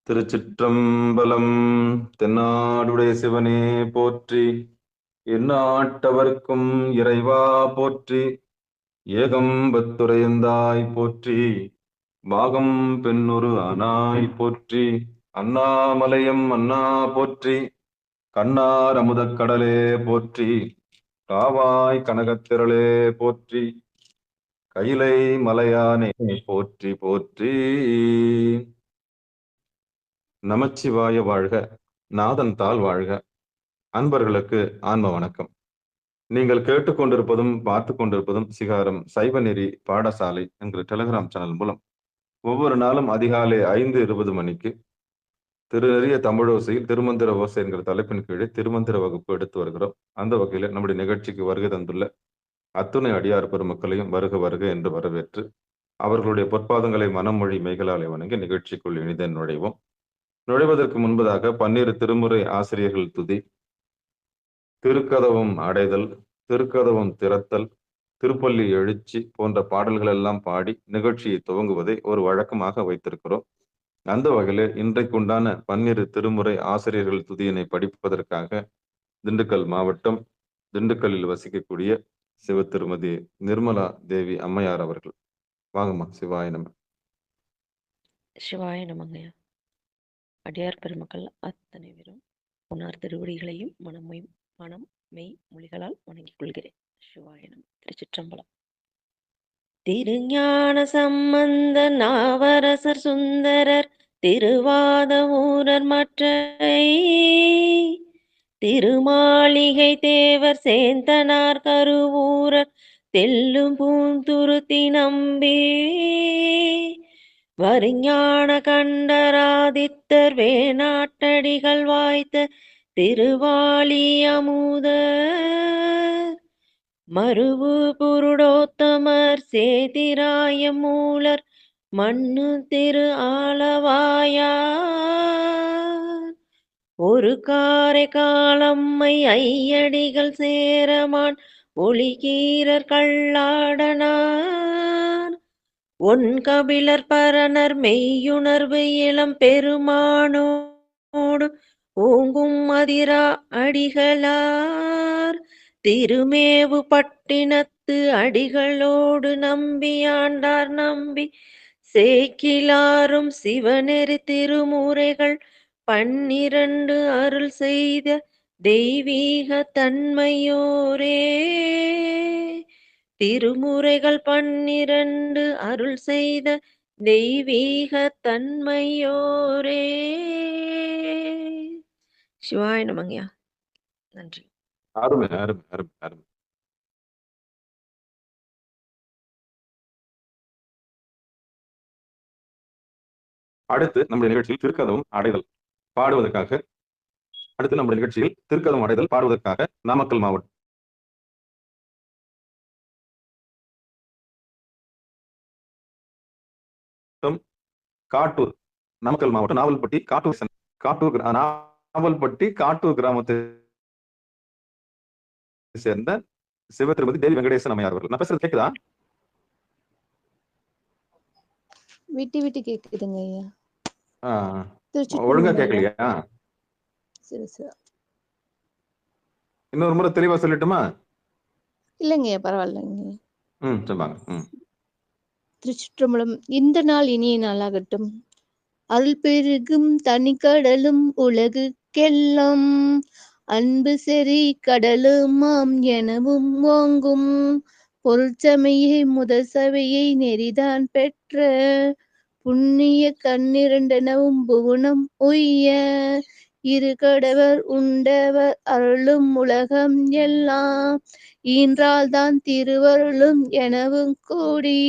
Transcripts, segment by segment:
திருச்சிற்றம்பலம். தென்னாடுடைய சிவனே போற்றி, எந்நாட்டவர்க்கும் இறைவா போற்றி, ஏகம்பத்துரையந்தாய் போற்றி, பாகம் பெண்ணொரு ஆனாய் போற்றி, அண்ணாமலையம் அண்ணா போற்றி, கண்ணார் அமுதக் கடலே போற்றி, காவாய் கனகத்திரளே போற்றி, கைலை மலையானே போற்றி போற்றி. நமச்சிவாய வாழ்க, நாதன் தாள் வாழ்க. அன்பர்களுக்கு ஆன்ம வணக்கம். நீங்கள் கேட்டுக்கொண்டிருப்பதும் பார்த்து கொண்டிருப்பதும் சிகாரம் சைவநெறி பாடசாலை என்கிற டெலிகிராம் சேனல் மூலம் ஒவ்வொரு நாளும் அதிகாலை 5:20 மணிக்கு திருநெறிய தமிழோசையில் திருமந்திர ஓசை என்கிற தலைப்பின் கீழே திருமந்திர வகுப்பு எடுத்து வருகிறோம். அந்த வகையில் நம்முடைய நிகழ்ச்சிக்கு வருகை தந்துள்ள அத்துணை அடியார் பெருமக்களையும் வருக வருக என்று வரவேற்று அவர்களுடைய பொற்பாதங்களை மனமொழி மெய்களாலே வணங்கி நிகழ்ச்சிக்குள் இனிதே நுழைவோம். நுழைவதற்கு முன்பதாக 12 திருமுறை ஆசிரியர்கள் துதி, திருக்கதவம் அடைதல், திருக்கதவம் திறத்தல், திருப்பள்ளி எழுச்சி போன்ற பாடல்கள் எல்லாம் பாடி நிகழ்ச்சியை துவங்குவதை ஒரு வழக்கமாக வைத்திருக்கிறோம். அந்த வகையில் இன்றைக்குண்டான 12 திருமுறை ஆசிரியர்கள் துதியினை படிப்பதற்காக திண்டுக்கல் மாவட்டம் திண்டுக்கல்லில் வசிக்கக்கூடிய சிவ திருமதி நிர்மலா தேவி அம்மையார் அவர்கள். வாங்கம்மா. சிவாய நம. சிவாய நமங்கய்யா. அடியார் பெருமக்கள் அத்தனை பேரும் உணர் திருவடிகளையும் மனம் மெய் மொழிகளால் வணங்கிக் கொள்கிறேன். சிவாய நம. திருச்சிற்றம்பலம். திருஞான சம்பந்த நாவரசர் சுந்தரர் திருவாத ஊரர் மற்றை திருமாளிகை தேவர் சேந்தனார் கருவூரர் தெல்லும் பூந்துருத்தி நம்பி வருஞான கண்டராதித்தர் வேணாட்டடிகள் வாய்த்த திருவாளி அமுதர் மருவு புருடோத்தமர் சேதிராய மூலர் மண்ணு திரு ஆலவாயார் ஒரு காரை காலம்மை ஐயடிகள் சேரமான் ஒளிகீரர் கள்ளாடனார் ஒன் கபிலர் பரணர் மெய்யுணர்வு இளம் பெருமானோடு ஓங்கும் மதிரா அடிகளார் திருமேவு பட்டினத்து அடிகளோடு நம்பியாண்டார் நம்பி சேக்கிலாரும் சிவநெறி திருமுறைகள் 12 அருள் செய்த தெய்வீக தன்மையோரே. திருமுறைகள் 12 அருள் செய்த தெய்வீக தன்மையோரே. சிவாய நமங்கய்யா. நன்றி. அருமை அருமை அருமை அருமை. அடுத்து நம்முடைய நிகழ்ச்சியில் திருக்கதவும் அடைதல் பாடுவதற்காக நாமக்கல் மாவட்டம் காட்டூர், நாமக்கல் மாவட்டம் நாவல்பட்டி காட்டூர் கிராமத்தை சேர்ந்த சிவ திருமதி தேவி வெங்கடேசன் அம்மையார் அவர்கள். நான் பேசுறது கேக்குதா? விட்டு விட்டு கேக்குதுங்க ஐயா. ஒழுங்கா கேட்கலையா? சரி சரி. இன்னொரு முறை தெளிவா சொல்லட்டுமா? இல்லைங்க பரவாயில்லைங்க. சொல்லுவாங்க. திருச்சிற்றம்பலம். இந்த நாள் இனிய நாளாகட்டும். அருள் பெருகும் தனிக்கடலும் உலகுக்கெல்லாம் அன்பு செறி கடலுமாம் எனவும் ஓங்கும் பொருட்சமையை முதல் சபையை நெறிதான் பெற்ற புண்ணிய கண்ணிரண்டனவும் புவனம் உய்ய இரு கடவர் உண்டவர் அருளும் உலகம் எல்லாம் ஈன்றால்தான் திருவருளும் எனவும் கூடி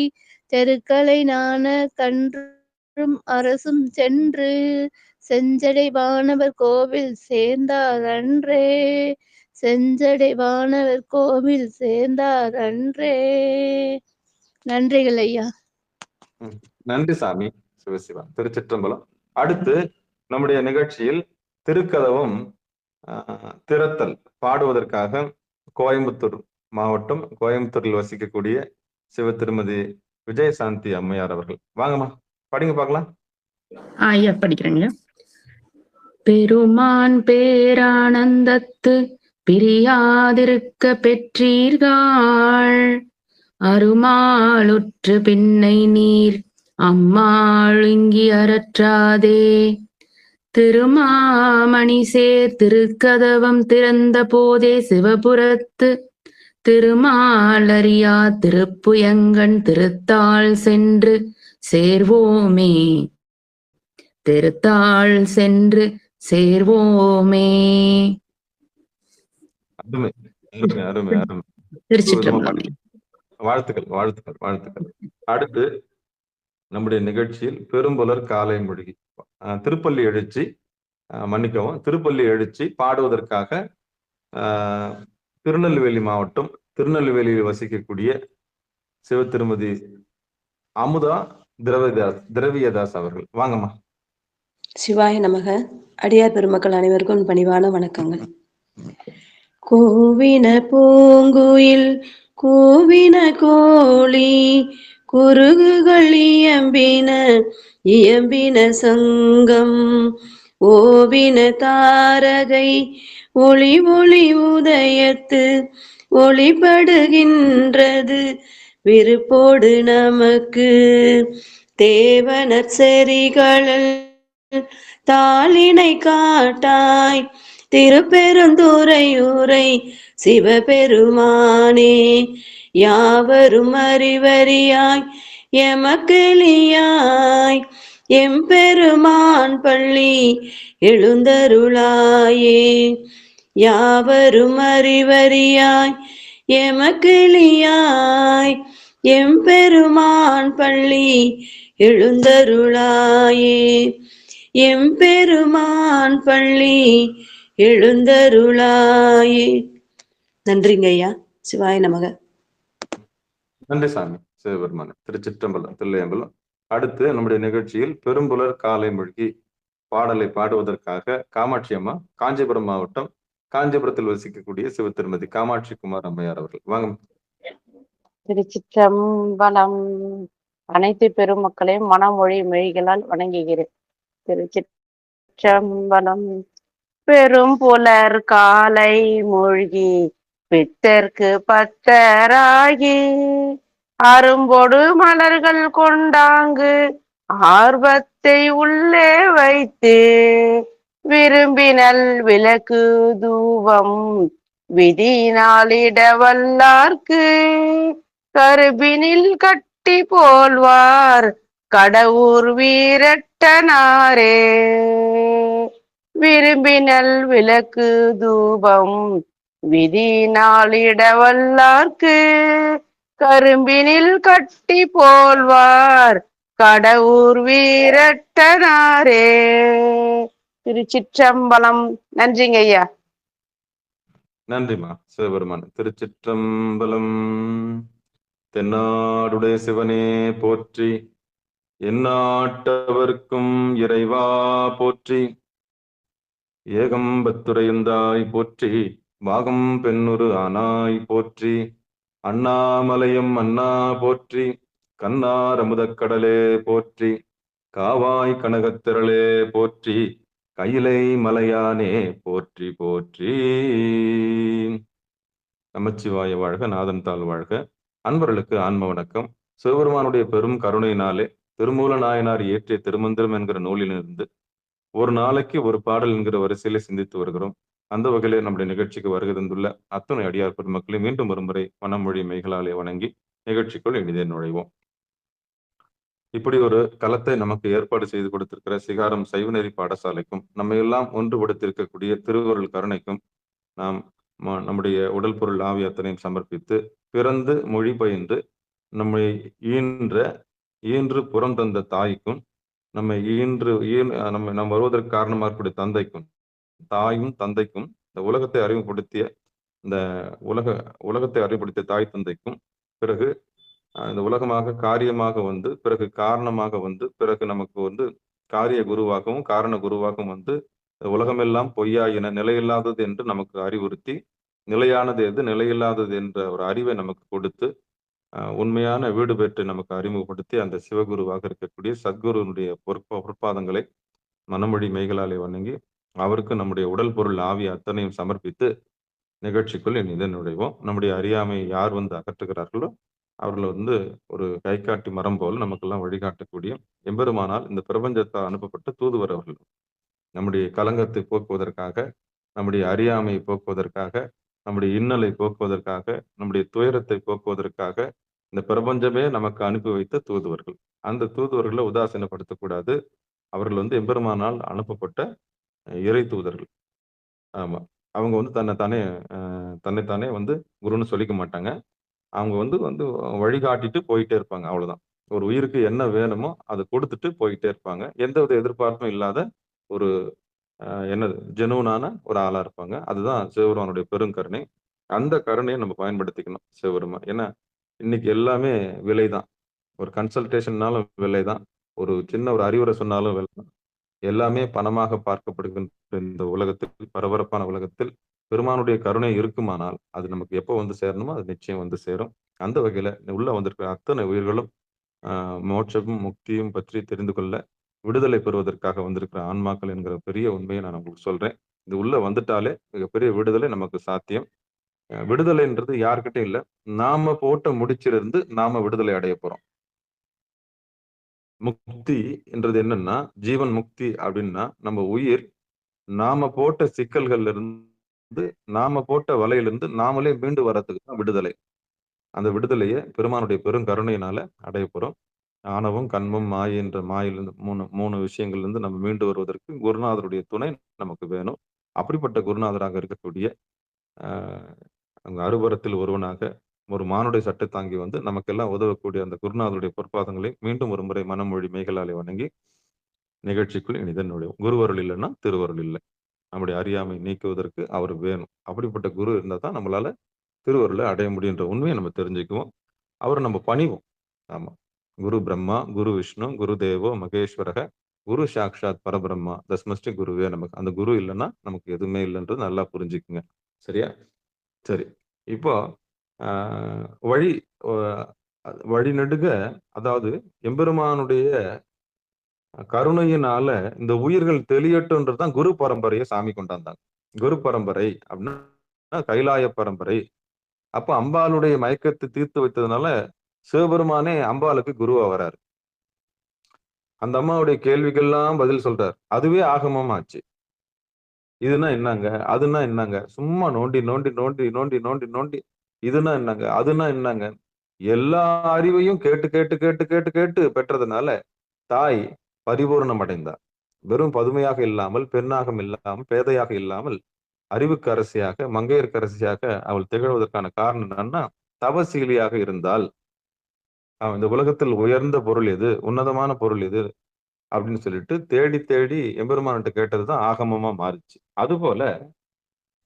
தெருக்களை நாண கன்றும் அரசும் சென்று செஞ்சடை வானவர் கோவில் சேர்ந்தார் அன்றே. செஞ்சடை வானவர் கோவில் சேர்ந்தார் அன்றே. நன்றிகள் ஐயா. நன்றி சாமி. சிவசிவா. திருச்சிற்றம்பலம். அடுத்து நம்முடைய நிகழ்ச்சியில் திருக்கதவும் திறத்தல் பாடுவதற்காக கோயம்புத்தூர் மாவட்டம் கோயம்புத்தூரில் வசிக்கக்கூடிய சிவ திருமதி விஜயசாந்தி அம்மையார் அவர்கள். வாங்கம்மா, படிங்க பார்க்கலாம். ஐயா படிக்கிறேங்க. பெருமான் பேரானந்தத்து பிரியாதிருக்க பெற்றீர்கள். அருமாளுற்று பின்னை நீர் அம்மாழுங்கி அரற்றாதே. திருமாமணி சேர் திருக்கதவம் திறந்த போதே சிவபுரத்து திருமாலறியா திருப்புயங்கண் திருத்தாள் சென்று சேர்வோமே. திருத்தாள் சென்று சேர்வோமே. அருமை அருமை அருமை அருமை. திருச்சிற்றம்பலம். வாழ்த்துக்கள் வாழ்த்துக்கள் வாழ்த்துக்கள். அடுத்து நம்முடைய நிகழ்ச்சியில் பெரும்புலர் காலை மூழ்கி திருப்பள்ளி எழுச்சி, மன்னிக்கவும், திருப்பள்ளி எழுச்சி பாடுவதற்காக திருநெல்வேலி மாவட்டம் திருநெல்வேலியில் வசிக்கக்கூடிய சிவ திருமதி அமுதா திரவியதாஸ் அவர்கள். வாங்கம்மா. சிவாய நமக. அடியார் பெருமக்கள் அனைவருக்கும் பணிவான வணக்கங்கள். கூவின பூங்குயில் கூவின கோழி குருகுகள் இயம்பின சங்கம் ஓவின தாரகை ஒளி ஒளி உதயத்து ஒளிபடுகின்றது விருப்போடு நமக்கு. தேவனர் செறிகளல் தாளினை காட்டாய் திருப்பெருந்துறையூரை சிவபெருமானே. யாவரும் அறிவறியாய் எமக்கெளியாய் எம்பெருமான் பள்ளி எழுந்தருளாயே. யாவரும் அறிவறியாய் எமக்கெளியாய் எம்பெருமான் பள்ளி எழுந்தருளாயே. எம்பெருமான் பள்ளி எழுந்தருளாயே. நன்றிங்க ஐயா. சிவாய நமக. நன்றி சாமி. சிவபெருமான். திருச்சிற்றம்பலம், தில்லையம்பலம். அடுத்து நம்முடைய நிகழ்ச்சியில் பெரும்புலர் காலை மூழ்கி பாடலை பாடுவதற்காக காமாட்சி அம்மா, காஞ்சிபுரம் மாவட்டம் காஞ்சிபுரத்தில் வசிக்கக்கூடிய சிவ திருமதி காமாட்சி குமார் அம்மையார் அவர்கள். வாங்க. திருச்சிற்றம்பலம். அனைத்து பெருமக்களையும் மனமொழி மொழிகளால் வணங்குகிறேன். திருச்சிற்றம்பலம். பெரும் புலர் காலை மூழ்கி பித்தர்க்கு பத்தராகி அரும்பொடு மலர்கள் கொண்டாங்கு ஆர்வத்தை உள்ளே வைத்து விரும்பினல் விளக்கு தூபம் விதியினாலிட வல்லார்க்கு கருபினில் கட்டி போல்வார் கடவுர் வீரட்டனாரே. விரும்பினல் விளக்கு தூபம் விதியினாலிட வல்லார்க்கு கரும்பினில் கட்டி போல்வார் கடவுர் வீரட்டனாரே. திருச்சிற்றம்பலம். நன்றிங்க ஐயா. நன்றிமா சிவபெருமான். திருச்சிற்றம்பலம். தென்னாடுடைய சிவனே போற்றி, எந்நாட்டவர்க்கும் இறைவா போற்றி, ஏகம்பத்துரையந்தாய் போற்றி, பாகம் பெண்ணுரு ஆனாய் போற்றி, அண்ணாமலையம் அண்ணா போற்றி, கண்ணார் அமுதக்கடலே போற்றி, காவாய் கனகத்திரளே போற்றி, கையிலை மலையானே போற்றி போற்றி. நமச்சிவாய வாழ்க, நாதன் தாள் வாழ்க. அன்பர்களுக்கு ஆன்ம வணக்கம். சிவபெருமானுடைய பெரும் கருணையினாலே திருமூல நாயனார் இயற்றிய திருமந்திரம் என்கிற நூலிலிருந்து ஒரு நாளைக்கு ஒரு பாடல் என்கிற வரிசையில சிந்தித்து வருகிறோம். அந்த வகையிலே நம்முடைய நிகழ்ச்சிக்கு வருகை தந்துள்ள அத்துணை அடியார் பெருமக்களை மீண்டும் ஒருமுறை மனமொழி மெய்களாலே வணங்கி நிகழ்ச்சிக்குள் இனிதே நுழைவோம். இப்படி ஒரு களத்தை நமக்கு ஏற்பாடு செய்து கொடுத்திருக்கிற சிகாரம் சைவநெறி பாடசாலைக்கும் நம்ம எல்லாம் ஒன்றுபடுத்திருக்கக்கூடிய திருவருள் கருணைக்கும் நாம் நம்முடைய உடல் பொருள் ஆவி அத்தனையும் சமர்ப்பித்து பிறந்து மொழி பயின்று நம்மை ஈன்று புறம் தந்த தாய்க்கும் நம்மை நம்ம வருவதற்கு காரணமாக இருக்கக்கூடிய தந்தைக்கும், தாயும் தந்தைக்கும், இந்த உலகத்தை அறிமுகப்படுத்திய உலகத்தை அறிமுகப்படுத்திய தாய் தந்தைக்கும், பிறகு இந்த உலகமாக காரியமாக வந்து பிறகு காரணமாக வந்து பிறகு நமக்கு காரிய குருவாகவும் காரண குருவாகவும் வந்து உலகமெல்லாம் பொய்யாயின நிலையில்லாதது என்று நமக்கு அறிவுறுத்தி நிலையானது எது நிலையில்லாதது என்ற ஒரு அறிவை நமக்கு கொடுத்து உண்மையான வீடு பெற்று நமக்கு அறிமுகப்படுத்தி அந்த சிவகுருவாக இருக்கக்கூடிய சத்குருனுடைய பொற்பாதங்களை மனமொழி மெய்களாலே வணங்கி அவருக்கு நம்முடைய உடல் பொருள் ஆவி அத்தனையும் சமர்ப்பித்து நிகழ்ச்சிக்குள் இனிதே நுழைவோம். நம்முடைய அறியாமையை யார் வந்து அகற்றுகிறார்களோ அவர்கள் வந்து ஒரு கைகாட்டி மரம் போல் நமக்கெல்லாம் வழிகாட்டக்கூடிய எம்பெருமானால் இந்த பிரபஞ்சத்தால் அனுப்பப்பட்ட தூதுவர் அவர்கள். நம்முடைய கலங்கத்தை போக்குவதற்காக, நம்முடைய அறியாமையை போக்குவதற்காக, நம்முடைய இன்னலை போக்குவதற்காக, நம்முடைய துயரத்தை போக்குவதற்காக இந்த பிரபஞ்சமே நமக்கு அனுப்பி வைத்த தூதுவர்கள். அந்த தூதுவர்களை உதாசீனப்படுத்தக்கூடாது. அவர்கள் வந்து எம்பெருமானால் அனுப்பப்பட்ட இறை தூதர்கள். ஆமா. அவங்க வந்து தன்னைத்தானே வந்து குருன்னு சொல்லிக்க மாட்டாங்க. அவங்க வந்து வந்து வழிகாட்டிட்டு போயிட்டே இருப்பாங்க. அவ்வளவுதான். ஒரு உயிருக்கு என்ன வேணுமோ அத கொடுத்துட்டு போயிட்டே இருப்பாங்க. எந்தவித எதிர்பார்ப்பும் இல்லாத ஒரு என்னது ஜெனூனான ஒரு ஆளா இருப்பாங்க. அதுதான் சிவபெருமானுடைய பெருங்கருணை. அந்த கருணையை நம்ம பயன்படுத்திக்கணும் சிவபெருமான். ஏன்னா, இன்னைக்கு எல்லாமே விலைதான். ஒரு கன்சல்டேஷன்னாலும் விலைதான். ஒரு சின்ன ஒரு அறிவுரை சொன்னாலும் விலைதான். எல்லாமே பணமாக பார்க்கப்படுகின்ற இந்த உலகத்தில், பரபரப்பான உலகத்தில் பெருமானுடைய கருணை இருக்குமானால், அது நமக்கு எப்போ வந்து சேரணுமோ அது நிச்சயம் வந்து சேரும். அந்த வகையில உள்ள வந்திருக்கிற அத்தனை உயிர்களும் மோட்சமும், முக்தியும் பற்றி தெரிந்து கொள்ள, விடுதலை பெறுவதற்காக வந்திருக்கிற ஆன்மாக்கள் என்கிற பெரிய உண்மையை நான் உங்களுக்கு சொல்றேன். இது உள்ள வந்துட்டாலே மிகப்பெரிய விடுதலை நமக்கு சாத்தியம். விடுதலைன்றது யார்கிட்டயும் இல்ல. நாம போட்ட முடிச்சிலிருந்து நாம விடுதலை அடைய போறோம். முக்தி என்றது என்னன்னா, ஜீவன் முக்தி அப்படின்னா, நம்ம உயிர் நாம போட்ட சிக்கல்கள்ல இருந்து, நாம போட்ட வலையிலிருந்து நாமளே மீண்டு வர்றதுக்கு தான் விடுதலை. அந்த விடுதலைய பெருமானுடைய பெருங்கருணையினால அடைய போறோம். ஆணவம், கன்மம், மாயை என்ற மாயிலிருந்து 3 விஷயங்கள்லேருந்து நம்ம மீண்டு வருவதற்கு குருநாதருடைய துணை நமக்கு வேணும். அப்படிப்பட்ட குருநாதராக இருக்கக்கூடிய அங்க அறுபரத்தில் ஒருவனாக ஒரு மானுடைய சட்டை தாங்கி வந்து நமக்கெல்லாம் உதவக்கூடிய அந்த குருநாதருடைய பொற்பாதங்களை மீண்டும் ஒரு முறை மனமொழி மெய்களாலே வணங்கி நிகழ்ச்சிக்குள் இனிதன் நுழைவோம். குருவருள் இல்லைன்னா திருவருள் இல்லை. நம்முடைய அறியாமை நீக்குவதற்கு அவர் வேணும். அப்படிப்பட்ட குரு இருந்தா தான் நம்மளால திருவருளை அடைய முடியுன்ற உண்மையை நம்ம தெரிஞ்சுக்குவோம். அவரை நம்ம பணிவோம். ஆமா. குரு பிரம்மா, குரு விஷ்ணு, குரு தேவோ மகேஸ்வரக, குரு சாக்ஷாத் பரபிரம்மா தஸ்மஸ்டி குருவே நமக்கு. அந்த குரு இல்லைன்னா நமக்கு எதுவுமே இல்லைன்றது நல்லா புரிஞ்சுக்குங்க. சரியா? சரி. இப்போ வழி வழிநெடுக, அதாவது எம்பெருமானுடைய கருணையினால இந்த உயிர்கள் தெளியட்டும்ன்றதுதான் குரு பரம்பரையை சாமி கொண்டாந்தாங்க. குரு பரம்பரை அப்படின்னா கைலாய பரம்பரை. அப்ப அம்பாளுடைய மயக்கத்தை தீர்த்து வைத்ததுனால சிவபெருமானே அம்பாளுக்கு குருவா வராரு. அந்த அம்மாவுடைய கேள்விக்கெல்லாம் பதில் சொல்றாரு. அதுவே ஆகமம் ஆச்சு. இதுனா என்னங்க, அதுனா என்னங்க, சும்மா நோண்டி நோண்டி நோண்டி நோண்டி நோண்டி நோண்டி இதுனா என்னங்க, அதுனா என்னங்க, எல்லா அறிவையும் கேட்டு கேட்டு கேட்டு கேட்டு கேட்டு பெற்றதுனால தாய் பரிபூர்ணம் அடைந்தார். வெறும் பதுமையாக இல்லாமல், பெண்ணாக இல்லாமல், பேதையாக இல்லாமல், அறிவுக்கு அரசியாக, மங்கையருக்கு அரசியாக அவள் திகழ்வதற்கான காரணம் என்னன்னா, தவசீலியாக இருந்தால். இந்த உலகத்தில் உயர்ந்த பொருள் எது, உன்னதமான பொருள் எது அப்படின்னு சொல்லிட்டு தேடி தேடி எம்பெருமான்கிட்ட கேட்டதுதான் ஆகமமா மாறிச்சு. அதுபோல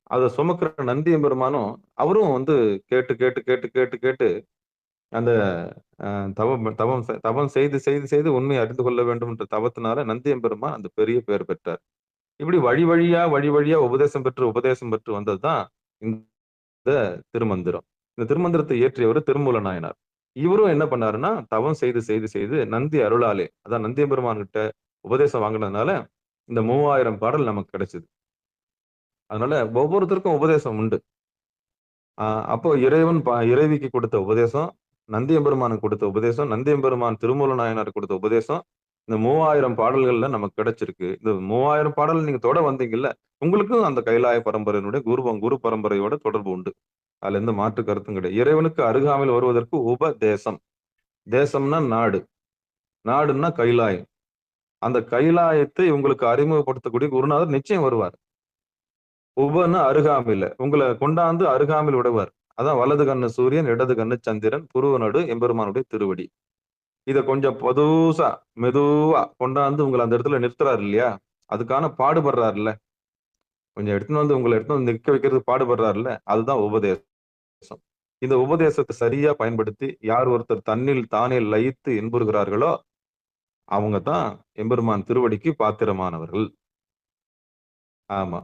அதை சுமக்கிற நந்தி எம்பெருமானும் அவரும் வந்து கேட்டு கேட்டு கேட்டு கேட்டு கேட்டு அந்த தவம் தவம் தவம் செய்து செய்து செய்து உண்மையை அறிந்து கொள்ள வேண்டும் என்ற தவத்தினால நந்தி எம்பெருமான் அந்த பெரிய பெயர் பெற்றார். இப்படி வழி வழியா உபதேசம் பெற்று வந்ததுதான் இந்த திருமந்திரம். இந்த திருமந்திரத்தை இயற்றியவர் திருமூல நாயனார். இவரும் என்ன பண்ணாருன்னா, தவம் செய்து செய்து செய்து நந்தி அருளாலே, அதான் நந்தி எம்பெருமான் கிட்ட உபதேசம் வாங்கினதுனால இந்த 3000 பாடல் நமக்கு கிடைச்சது. அதனால ஒவ்வொருத்தருக்கும் உபதேசம் உண்டு. அப்போ இறைவன் இறைவிக்கு கொடுத்த உபதேசம், நந்தி எம்பெருமானுக்கு கொடுத்த உபதேசம், நந்தி எம்பெருமான் திருமூல நாயனார் கொடுத்த உபதேசம், இந்த 3000 பாடல்கள்ல நமக்கு கிடைச்சிருக்கு. இந்த 3000 பாடல் நீங்க தொட வந்தீங்கல்ல, உங்களுக்கும் அந்த கைலாய பரம்பரையினுடைய குரு பரம்பரையோட தொடர்பு உண்டு. அதுல எந்த மாற்று கருத்தும் கிடையாது. இறைவனுக்கு அருகாமையில் வருவதற்கு உபதேசம். தேசம்னா நாடு, நாடுன்னா கைலாயம். அந்த கைலாயத்தை உங்களுக்கு அறிமுகப்படுத்தக்கூடிய குருநாதர் நிச்சயம் வருவார். உபன்னா அருகாமையில உங்களை கொண்டாந்து அருகாமையில் விடுவார். அதான் வலது கண்ணு சூரியன், இடது கண்ணு சந்திரன், புருவ நடு எம்பெருமானுடைய திருவடி. இத கொஞ்சம் பொதுசா மெதுவா கொண்டாந்து உங்களை அந்த இடத்துல நிறுத்துறாரு இல்லையா, அதுக்கான பாடுபடுறாருல்ல, கொஞ்சம் எடுத்துன்னு வந்து உங்களை எடுத்துன்னு வந்து நிற்க வைக்கிறதுக்கு பாடுபடுறாருல்ல, அதுதான் உபதேசம். இந்த உபதேசத்தை சரியா பயன்படுத்தி யார் ஒருத்தர் தன்னில் தானே லயித்து இன்புறுகிறார்களோ அவங்க தான் எம்பெருமான் திருவடிக்கு பாத்திரமானவர்கள். ஆமா.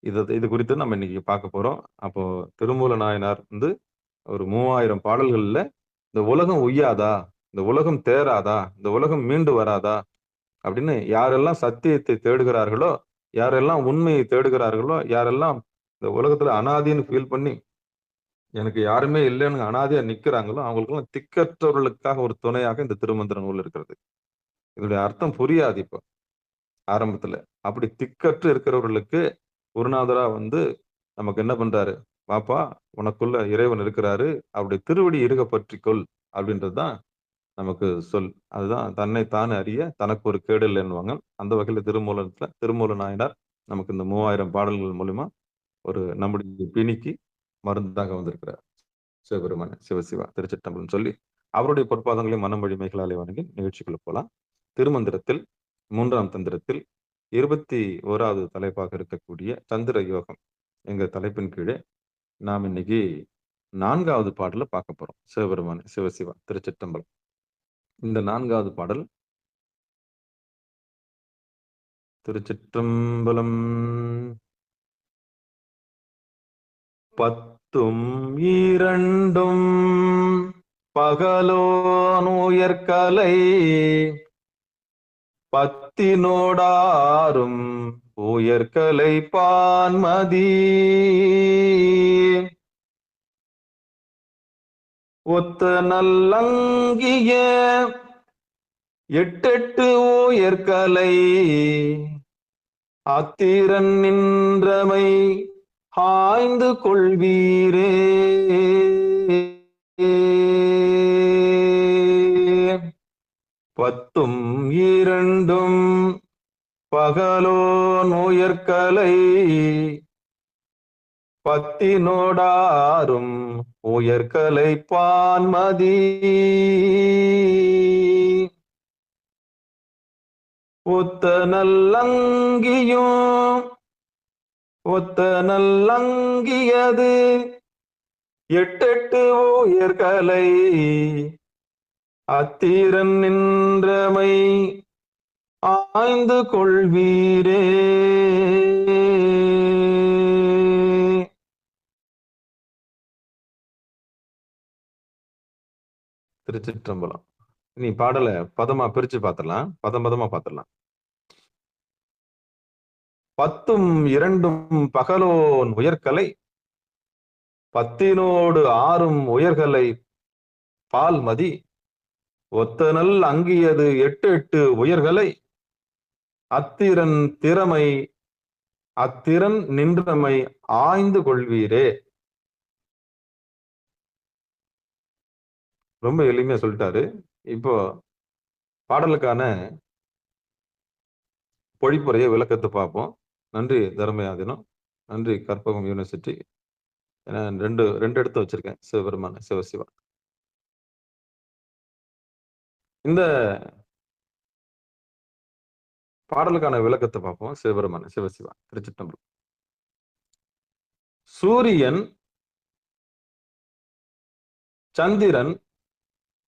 இது குறித்து நம்ம இன்னைக்கு பார்க்க போறோம். அப்போ திருமூல நாயனார் வந்து ஒரு 3000 பாடல்கள்ல இந்த உலகம் உய்யாதா, இந்த உலகம் தேராதா, இந்த உலகம் மீண்டு வராதா அப்படின்னு யாரெல்லாம் சத்தியத்தை தேடுகிறார்களோ யாரெல்லாம் உண்மையை தேடுகிறார்களோ, யாரெல்லாம் இந்த உலகத்துல அனாதின்னு ஃபீல் பண்ணி எனக்கு யாருமே இல்லைன்னு அனாதையா நிக்கிறாங்களோ, அவங்களுக்கெல்லாம் திக்கற்றவர்களுக்காக ஒரு துணையாக இந்த திருமந்திர நூல் இருக்கிறது. இதனுடைய அர்த்தம் புரியாது இப்போ ஆரம்பத்துல. அப்படி திக்கற்று இருக்கிறவர்களுக்கு குருநாதரா வந்து நமக்கு என்ன பண்றாரு, வாப்பா உனக்குள்ள இறைவன் இருக்கிறாரு, அவருடைய திருவடி இறுக பற்றிக்கொள் அப்படின்றதுதான் நமக்கு சொல். அதுதான் தன்னை தான் அறிய தனக்கு ஒரு கேடு இல்லைன்னுவாங்க. அந்த வகையில திருமூல நாயனார் நமக்கு இந்த 3000 பாடல்கள் மூலியமா ஒரு நம்முடைய பிணிக்கு மருந்தாக வந்திருக்கிறார். சிவபெருமான சிவசிவா திருச்சிற்றம்பலம் சொல்லி அவருடைய பொற்பாதங்களையும் மனம் வழிமைகளாலே வணங்கி நிகழ்ச்சிக்குள்ள போலாம். திருமந்திரத்தில் 3ஆம் தந்திரத்தில் 21வது தலைப்பாக இருக்கக்கூடிய சந்திர யோகம் எங்க தலைப்பின் கீழே நாம் இன்னைக்கு 4வது பாடல பார்க்க போறோம். சிவபெருமான சிவசிவா திருச்சிற்றம்பலம். இந்த 4வது பாடல் திருச்சிற்றம்பலம். 10ம் 2ம் பகலோன் உயர்கலை 10னோடாரும் உயர்கலை பான்மதி ஒத்த நல்லங்கிய 8 உயர்கலை அத்திரன் நின்றமை ஆய்ந்து கொள்வீரே. 10ம் 2ம் பகலோன் உயர்கலை 10னோடாரும் உயர்கலை பான்மதி ஒத்த நல்லங்கியும் ஒத்த நல்லங்கியது 8 உயர்கலை அத்திரன் நின்றமை ஆய்ந்து கொள்வீரே. திருச்சிற்றம்பலம். நீ பாடலை பதமா பிரிச்சு பார்த்துடலாம், பதமா பார்த்துடலாம். 10ம் 2ம் பகலோன் உயர்கலை 10னோடு 6ம் உயர்கலை பால்மதி ஒத்தனல் அங்கியது 8 உயர்கலை அத்திரன் திறமை அத்திரன் நின்றமை ஆய்ந்து கொள்வீரே. ரொம்ப எளிமையா சொல்லிட்டாரு. இப்போ பாடலுக்கான பொழிப்புரைய விளக்கத்தை பார்ப்போம். நன்றி தர்மயாதினம், நன்றி கற்பகம் யூனிவர்சிட்டி. ஏன்னா ரெண்டு எடுத்து வச்சிருக்கேன். சிவபெருமான சிவசிவா. இந்த பாடலுக்கான விளக்கத்தை பார்ப்போம். சிவபெருமான சிவசிவா திருச்சிற்றம்பலம். சூரியன் சந்திரன்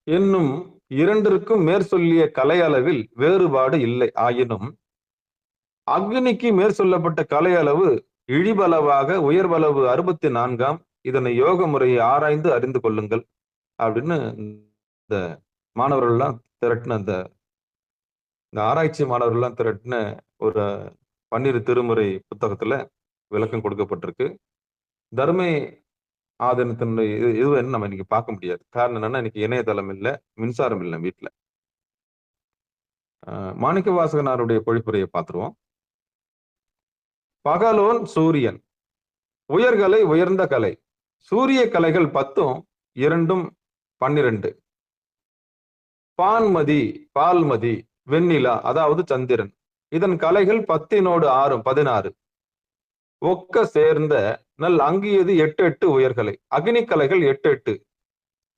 என்னும் இரண்டிற்கும் மேற்சொல்லிய கலை அளவில் வேறுபாடு இல்லை. ஆயினும் அக்னிக்கு மேற்சொல்லப்பட்ட கலை அளவு இழிபளவாக உயர்வளவு 64ஆம். இதனை யோக முறையை ஆராய்ந்து அறிந்து கொள்ளுங்கள் அப்படின்னு இந்த மாணவர்கள்லாம் திரட்டின இந்த ஆராய்ச்சி மாணவர்கள்லாம் திரட்டின ஒரு 12 திருமுறை புத்தகத்துல விளக்கம் கொடுக்கப்பட்டிருக்கு. தர்மை ஆதீனத்தினுடைய இதுன்னு நம்ம இன்னைக்கு பார்க்க முடியாது. காரணம் என்னன்னா, இன்னைக்கு இணையதளம் இல்லை, மின்சாரம் இல்லை வீட்டுல. மாணிக்க வாசகனாருடைய பொழிப்புரையை பார்த்துருவோம். பகலோன் சூரியன் உயர்கலை உயர்ந்த கலை. சூரிய கலைகள் 10ம் 2ம் 12. பால்மதி வெண்ணிலா அதாவது சந்திரன், இதன் கலைகள் 10னோடு 6ம் 16. ஒக்க சேர்ந்த நல் அங்கியது 8 உயர்கலை. அக்னி கலைகள் 8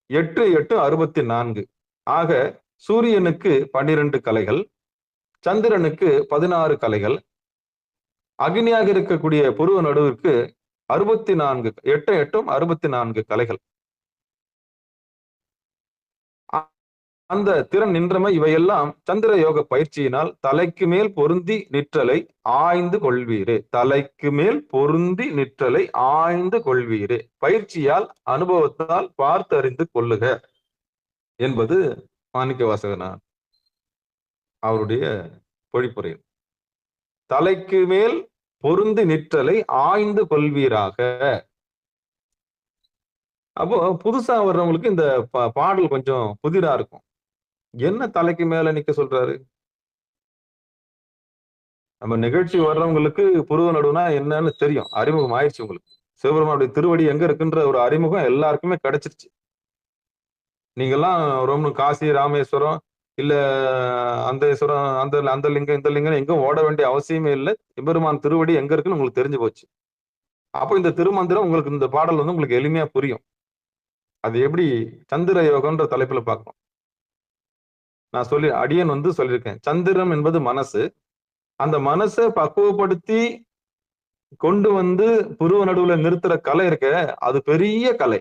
64. ஆக சூரியனுக்கு 12 கலைகள், சந்திரனுக்கு 16 கலைகள், அக்னியாக இருக்கக்கூடிய புருவ நடுவிற்கு 64 8 64 கலைகள். அந்த திறன் நின்றமை இவையெல்லாம் சந்திர யோக பயிற்சியினால் தலைக்கு மேல் பொருந்தி நிற்றலை ஆய்ந்து கொள்வீரே. தலைக்கு மேல் பொருந்தி நிற்றலை ஆய்ந்து கொள்வீரே. பயிற்சியால் அனுபவத்தால் பார்த்தறிந்து கொள்ளுக என்பது மாணிக்க வாசகனார் அவருடைய பொழிப்புரை. தலைக்கு மேல் பொருந்தி நிற்றலை ஆய்ந்து கொள்வீராக. அப்போ புதுசா வர்றவங்களுக்கு இந்த பாடல் கொஞ்சம் புதிரா இருக்கும். என்ன தலைக்கு மேல நிக்க சொல்றாரு? நம்ம நிகழ்ச்சி வர்றவங்களுக்கு புருவ நடுவுனா என்னன்னு தெரியும், அறிமுகம் ஆயிடுச்சு உங்களுக்கு. சிவபெருமானுடைய திருவடி எங்க இருக்குன்ற ஒரு அறிமுகம் எல்லாருக்குமே கிடைச்சிருச்சு. நீங்கெல்லாம் ரொம்ப காசி, ராமேஸ்வரம், இல்ல அந்தேஸ்வரம், அந்த லிங்கம் இந்த லிங்கம் எங்கும் ஓட வேண்டிய அவசியமே இல்லை. எம்பெருமான் திருவடி எங்க இருக்குன்னு உங்களுக்கு தெரிஞ்சு போச்சு. அப்போ இந்த திருமந்திரம் உங்களுக்கு, இந்த பாடல் வந்து உங்களுக்கு எளிமையா புரியும். அது எப்படி சந்திர யோகம்ன்ற தலைப்புல பார்க்கணும். நான் அடியன் வந்து சொல்லியிருக்கேன், சந்திரம் என்பது மனசு. அந்த மனசை பக்குவப்படுத்தி கொண்டு வந்து புருவ நடுவுல நிறுத்துற கலை இருக்க, அது பெரிய கலை.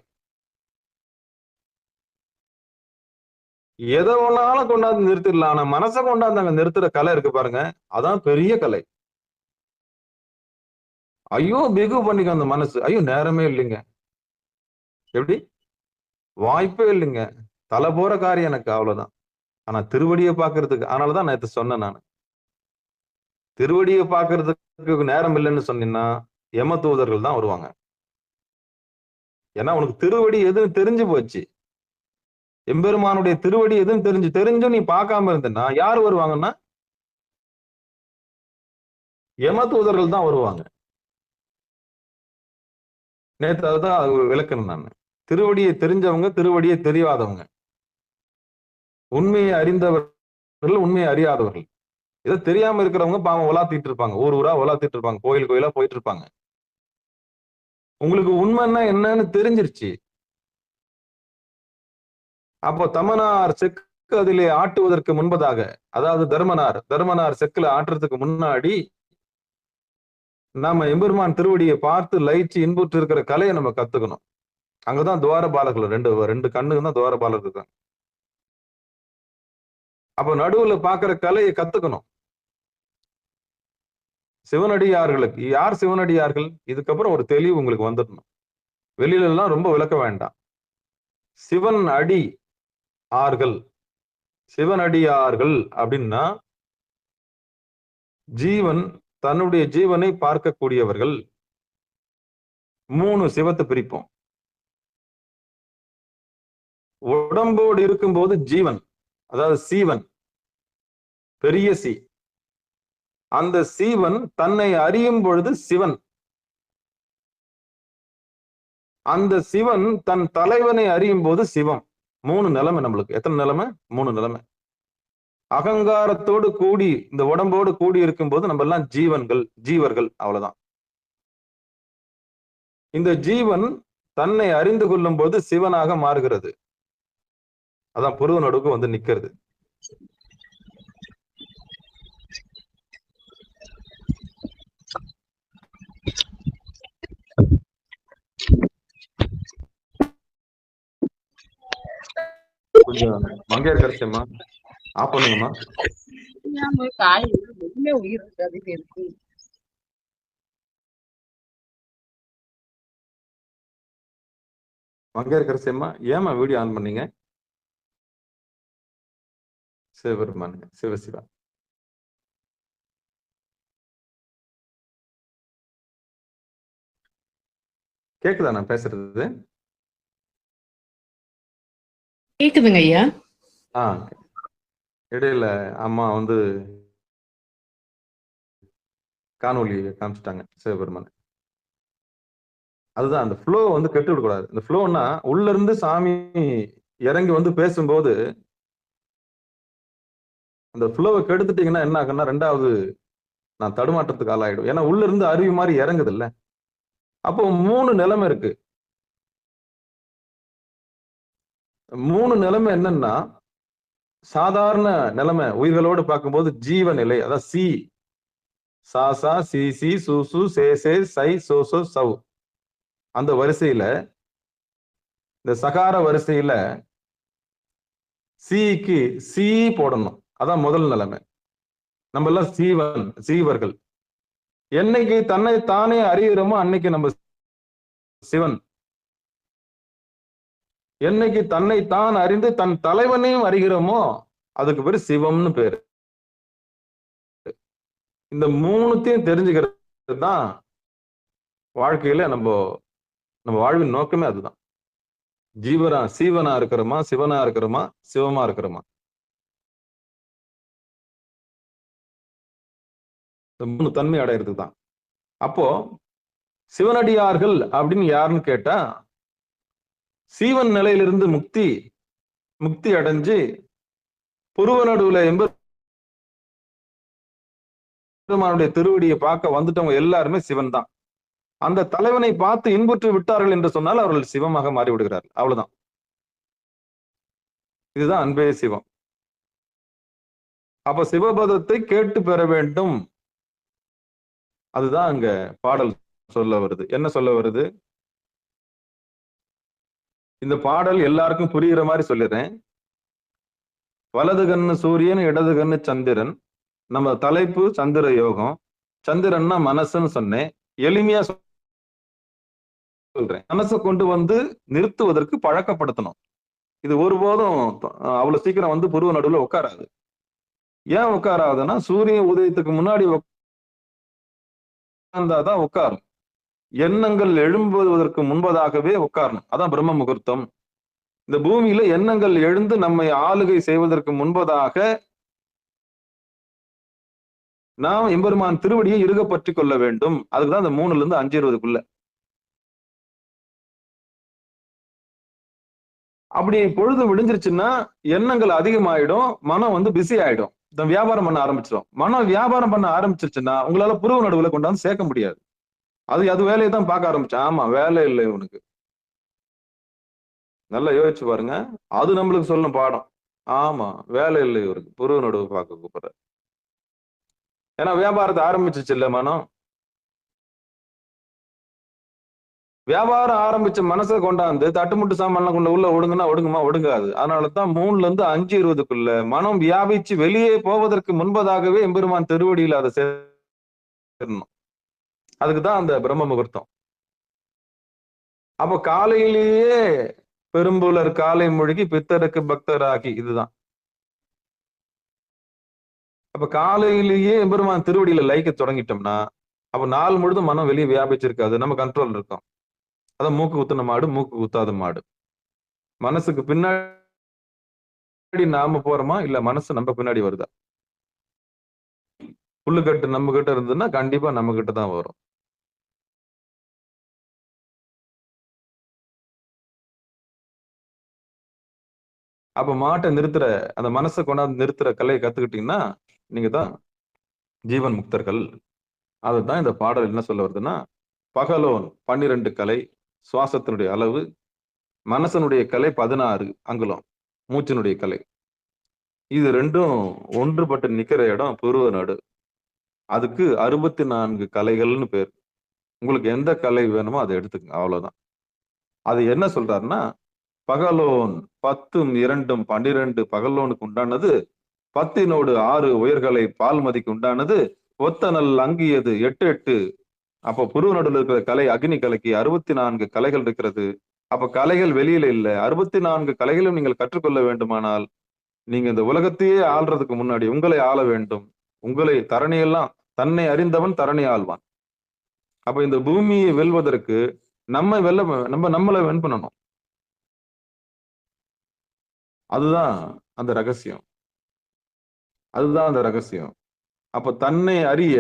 எதை ஒன்னாலும் கொண்டாந்து நிறுத்திடலாம், ஆனா மனசை கொண்டாந்து அங்க நிறுத்துற கலை இருக்கு பாருங்க, அதான் பெரிய கலை. ஐயோ பிகு பண்ணிக்க அந்த மனசு, ஐயோ நேரமே இல்லைங்க, எப்படி வாய்ப்பே இல்லைங்க, தலை போற காரியம் எனக்கு, அவ்வளவுதான். ஆனா திருவடியை பாக்குறதுக்கு, அதனாலதான் நேற்று சொன்னேன் நான், திருவடியை பாக்குறதுக்கு நேரம் இல்லைன்னு சொன்னீங்கன்னா யம தூதர்கள் தான் வருவாங்க. ஏன்னா உனக்கு திருவடி எதுன்னு தெரிஞ்சு போச்சு. எம்பெருமானுடைய திருவடி எதுன்னு தெரிஞ்சும் நீ பார்க்காம இருந்தனா யாரு வருவாங்கன்னா யம தூதர்கள் தான் வருவாங்க. நேற்று அதுதான் விளக்கணும் நான். திருவடியை தெரிஞ்சவங்க, திருவடியை தெரியாதவங்க, உண்மையை அறிந்தவர்கள், உண்மையை அறியாதவர்கள். இதை தெரியாம இருக்கிறவங்க பாவம் உலாத்திட்டு இருப்பாங்க, ஊர் ஊரா உலாத்திட்டு இருப்பாங்க, கோயில் கோயிலா போயிட்டு இருப்பாங்க. உங்களுக்கு உண்மைன்னா என்னன்னு தெரிஞ்சிருச்சு. அப்போ தமனார் செக்கு அதிலே ஆட்டுவதற்கு முன்பதாக, அதாவது தர்மனார் செக்குல ஆட்டுறதுக்கு முன்னாடி நாம எம்பெருமான் திருவடியை பார்த்து லயிச்சு இன்புற்று இருக்கிற கலையை நம்ம கத்துக்கணும். அங்கதான் துவாரபாலர்கள், ரெண்டு கண்ணுக்கு தான் துவாரபாலர் இருக்காங்க. அப்ப நடுவுல பாக்குற கலையை கத்துக்கணும். சிவனடியார்களுக்கு யார் சிவனடியார்கள், இதுக்கப்புறம் ஒரு தெளிவு உங்களுக்கு வந்துடணும். வெளியில எல்லாம் ரொம்ப விளக்க வேண்டாம். சிவன் அடி ஆர்கள், சிவனடியார்கள் அப்படின்னா ஜீவன் தன்னுடைய ஜீவனை பார்க்கக்கூடியவர்கள். 3 சிவத்தை பிரிப்போம். உடம்போடு இருக்கும்போது ஜீவன், அதாவது சீவன், பெரிய சி. அந்த சீவன் தன்னை அறியும் பொழுது சிவன். அந்த சிவன் தன் தலைவனை அறியும் போது சிவம். 3 நிலைமை நம்மளுக்கு. எத்தனை நிலைமை? 3 நிலைமை. அகங்காரத்தோடு கூடி இந்த உடம்போடு கூடி இருக்கும் போது நம்ம எல்லாம் ஜீவர்கள், அவ்வளவுதான். இந்த ஜீவன் தன்னை அறிந்து கொள்ளும் போது சிவனாக மாறுகிறது. அதான் புருவ நடுவுக்கு வந்து நிக்கிறது. கொஞ்சம் மங்கையர் கரைச்சம்மா ஆஃப் பண்ணுங்கம்மா. மங்கையர் கரைச்சம்மா ஏமா வீடியோ ஆன் பண்ணீங்க? சிவபெருமான், சிவசிவா. கேக்குதா நான் பேசுறது? கேக்குதுங்க ஐயா. இடையில அம்மா வந்து காணொலி காமிச்சிட்டாங்க சிவபெருமான். அதுதான் அந்த ஃப்ளோ வந்து கெட்டு விடக்கூடாது. இந்த ஃப்ளோன்னா உள்ள இருந்து சாமி இறங்கி வந்து பேசும்போது அந்த ஃப்ளோவை கெடுத்துட்டீங்கன்னா என்ன ஆகுன்னா ரெண்டாவது நான் தடுமாற்றத்துக்கு ஆளாயிடும். ஏன்னா உள்ள இருந்து அருவி மாதிரி இறங்குது இல்ல. அப்போ 3 நிலைமை இருக்கு. 3 நிலைமை என்னன்னா, சாதாரண நிலைமை உயிர்களோடு பார்க்கும்போது ஜீவ நிலை, அதான் சி, சா சா சி சி சு சு சே சே சை சோ சோ சௌ. அந்த வரிசையில இந்த சகார வரிசையில சிக்கு சி போடணும். அதான் முதல் நிலைமை. நம்ம எல்லாம் சீவர்கள். என்னைக்கு தன்னை தானே அறிகிறோமோ அன்னைக்கு நம்ம சிவன். என்னைக்கு தன்னை தான் அறிந்து தன் தலைவனையும் அறிகிறோமோ அதுக்கு பேரு சிவம்னு பேரு. இந்த மூணுத்தையும் தெரிஞ்சுக்கிறது தான் வாழ்க்கையில நம்ம வாழ்வின் நோக்கமே அதுதான். சீவனா இருக்கிறோமா, சிவனா இருக்கிறோமா, சிவமா இருக்கிறோமா, இந்த 3 தன்மை அடையிறது தான். அப்போ சிவனடியார்கள் அப்படின்னு யாருன்னு கேட்டா, சீவன் நிலையிலிருந்து முக்தி அடைஞ்சு புருவ நடுவுல எம்பெருமானுடைய திருவடியை பார்க்க வந்துட்டவங்க எல்லாருமே சிவன் தான். அந்த தலைவனை பார்த்து இன்புற்று விட்டார்கள் என்று சொன்னால் அவர்கள் சிவமாக மாறி விடுகிறார்கள். அவ்வளவுதான். இதுதான் அன்பே சிவம். அப்ப சிவபதத்தை கேட்டு பெற வேண்டும். அதுதான் அங்க பாடல் சொல்ல வருது. என்ன சொல்ல வருது? இந்த பாடல் எல்லாருக்கும் புரியுற மாதிரி சொல்லிடுறேன். வலது கண்ணு சூரியன், இடது கண்ணு சந்திரன். நம்ம தலைப்பு சந்திர யோகம். சந்திரன்னா மனசுன்னு சொன்னேன். எளிமையா சொல்றேன். மனசை கொண்டு வந்து நிறுத்துவதற்கு பழக்கப்படுத்தணும். இது ஒருபோதும் அவ்வளவு சீக்கிரம் வந்து புருவ நடுவுல உட்காராது. ஏன் உட்காராதுன்னா, சூரிய உதயத்துக்கு முன்னாடி உட்கார்ந்தாதான் உட்காரும். எண்ணங்கள் எழும்புவதற்கு முன்பதாகவே உட்காரணும். அதான் பிரம்ம முகூர்த்தம். இந்த பூமியில எண்ணங்கள் எழுந்து நம்மை ஆளுகை செய்வதற்கு முன்பதாக நாம் எம்பெருமான் திருவடியை இறுக பற்றி கொள்ள வேண்டும். அதுக்குதான் இந்த 3ல இருந்து 5:20க்குள்ள. அப்படி பொழுது விடிஞ்சிருச்சுன்னா எண்ணங்கள் அதிகமாயிடும், மனம் வந்து பிஸி ஆயிடும், வியாபாரம் பண்ண ஆரம்பிச்சிடும். மனம் வியாபாரம் பண்ண ஆரம்பிச்சிருச்சுன்னா உங்களால புருவ நடுவுல கொண்டாந்து சேர்க்க முடியாது. அது வேலையை தான் பார்க்க ஆரம்பிச்சேன். ஆமா, வேலை இல்லை உனக்கு. நல்லா யோசிச்சு பாருங்க. அது நம்மளுக்கு சொல்லணும் பாடம். ஆமா, வேலை இல்லை இவருக்கு, புருவ நடுவு பார்க்க கூப்பிடுற. ஏன்னா வியாபாரத்தை ஆரம்பிச்சிச்சு இல்ல மனம். வியாபாரம் ஆரம்பிச்ச மனசை கொண்டாந்து தட்டுமுட்டு சாமான்லாம் கொண்டு உள்ள ஒடுங்குன்னா ஒடுங்குமா? ஒடுங்காது. அதனாலதான் 3ல இருந்து 5:20க்குள்ள மனம் வியாபிச்சு வெளியே போவதற்கு முன்பதாகவே எம்பெருமான் திருவடியில் அதை சேரணும். அதுக்குதான் அந்த பிரம்ம முகூர்த்தம். அப்ப காலையிலேயே பெரும்புலர் காலை மொழிகி பித்தருக்கு பக்தராகி, இதுதான். அப்ப காலையிலேயே எம்பெருமான் திருவடியில லயிக்க தொடங்கிட்டோம்னா அப்ப நாள் முழுதும் மனம் வெளியே வியாபிச்சிருக்காது, நம்ம கண்ட்ரோல் இருக்கும். அதான் மூக்கு குத்துன மாடு, மூக்கு குத்தாத மாடு. மனசுக்கு பின்னாடி நாம போறோமா, இல்ல மனசு நம்ம பின்னாடி வருதா? புல்லுக்கட்டு நம்ம கிட்ட இருந்ததுன்னா கண்டிப்பா நம்ம கிட்ட தான் வரும். அப்ப மாட்டை நிறுத்துற, அந்த மனசை கொண்டாந்து நிறுத்துற கலையை கத்துக்கிட்டீங்கன்னா நீங்க தான் ஜீவன் முக்தர்கள். அதுதான் இந்த பாடல் என்ன சொல்ல வருதுன்னா, பகலோன் 12 கலை, சுவாசத்தினுடைய அளவு, மனசனுடைய கலை 16 அங்குலம், மூச்சினுடைய கலை. இது ரெண்டும் ஒன்றுபட்டு நிக்கிற இடம் புருவ நடு. அதுக்கு 64 கலைகள்னு பேர். உங்களுக்கு எந்த கலை வேணுமோ அதை எடுத்துக்கங்க, அவ்வளவுதான். அது என்ன சொல்றாருன்னா, பகலோன் 10 2 12 பகலோனுக்கு உண்டானது, 10 6 உயர்கலை பால்மதிக்கு உண்டானது, ஒத்தனல் அங்கியது 8 8. அப்போ புருவ நடுவில் இருக்கிற கலை அக்னி கலைக்கு 64 கலைகள் இருக்கிறது. அப்ப கலைகள் வெளியில இல்ல, 64 கலைகளும் நீங்கள் கற்றுக்கொள்ள வேண்டுமானால் நீங்க இந்த உலகத்தையே ஆள்றதுக்கு முன்னாடி உங்களை ஆள வேண்டும். உங்களை தரணியெல்லாம், தன்னை அறிந்தவன் தரணி ஆள்வான். அப்ப இந்த பூமியை வெல்வதற்கு நம்மளை வென் பண்ணணும். அதுதான் அந்த ரகசியம். அதுதான் அந்த ரகசியம். அப்ப தன்னை அறிய